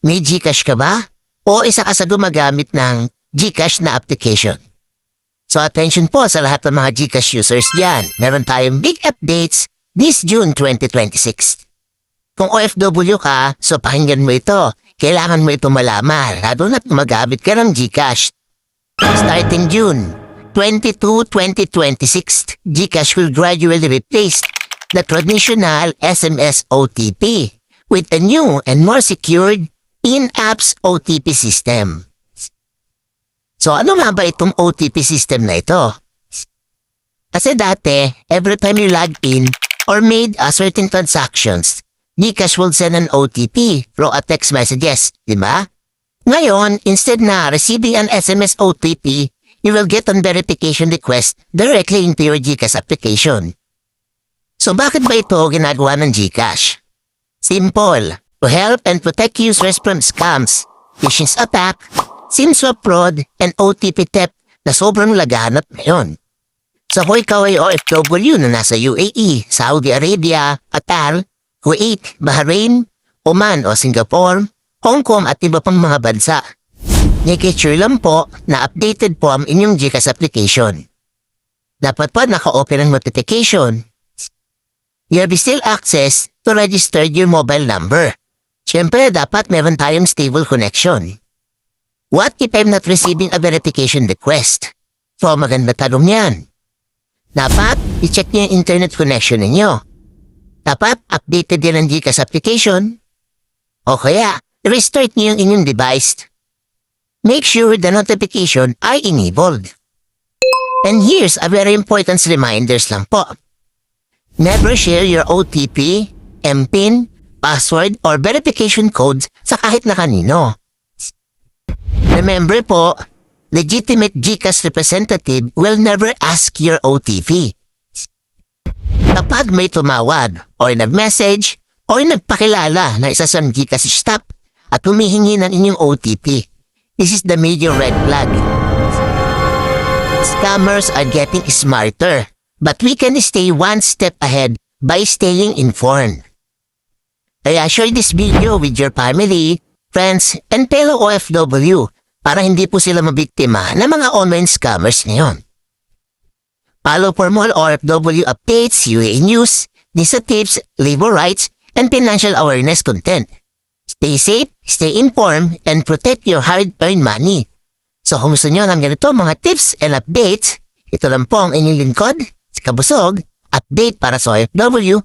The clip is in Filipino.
May GCash ka ba? O isa ka sa gumagamit ng GCash na application? So attention po sa lahat ng mga GCash users dyan. Meron tayong big updates this June 2026. Kung OFW ka, so pakinggan mo ito. Kailangan mo ito malaman, lalo na't gumagamit ka ng GCash. Starting June 22, 2026, GCash will gradually replace the traditional SMS OTP with a new and more secured in-apps OTP system. So ano nga ba itong OTP system na ito? Kasi dati, every time you log in or made a certain transactions, GCash will send an OTP through a text messages, di ba? Ngayon, instead na receiving an SMS OTP, you will get a verification request directly into your GCash application. So bakit ba ito ginagawa ng GCash? Simple. To help and protect users from scams, phishing attack, SIM swap fraud, and OTP theft na sobrang laganap ngayon. So kung ikaw ay OFW na nasa UAE, Saudi Arabia, Qatar, Kuwait, Bahrain, Oman o Singapore, Hong Kong at iba pang mga bansa, make-sure lang po na updated po ang inyong GCash application. Dapat po naka-open ang notification. You have still access to register your mobile number. Siyempre, dapat meron tayong stable connection. What if I'm not receiving a verification request? So, maganda tanong yan. Dapat, i-check niyo yung internet connection ninyo. Dapat, updated din ang GCash application. O kaya, restart niyo yung inyong device. Make sure the notification ay enabled. And here's a very important reminders lang po. Never share your OTP, MPIN, password, or verification codes sa kahit na kanino. Remember po, legitimate GCash representative will never ask your OTP. Kapag may tumawag, or nag-message, or nagpakilala na isa sa GCash staff at humihingi ng inyong OTP, this is the major red flag. Scammers are getting smarter, but we can stay one step ahead by staying informed. Kaya share this video with your family, friends, and fellow OFW para hindi po sila mabiktima ng mga online scammers ngayon. Follow for more OFW updates, UAE news, visa tips, labor rights, and financial awareness content. Stay safe, stay informed, and protect your hard-earned money. So kung gusto nyo ng ganito mga tips and updates, ito lang po ang inyong lingkod, si Kabusog, update para sa OFW,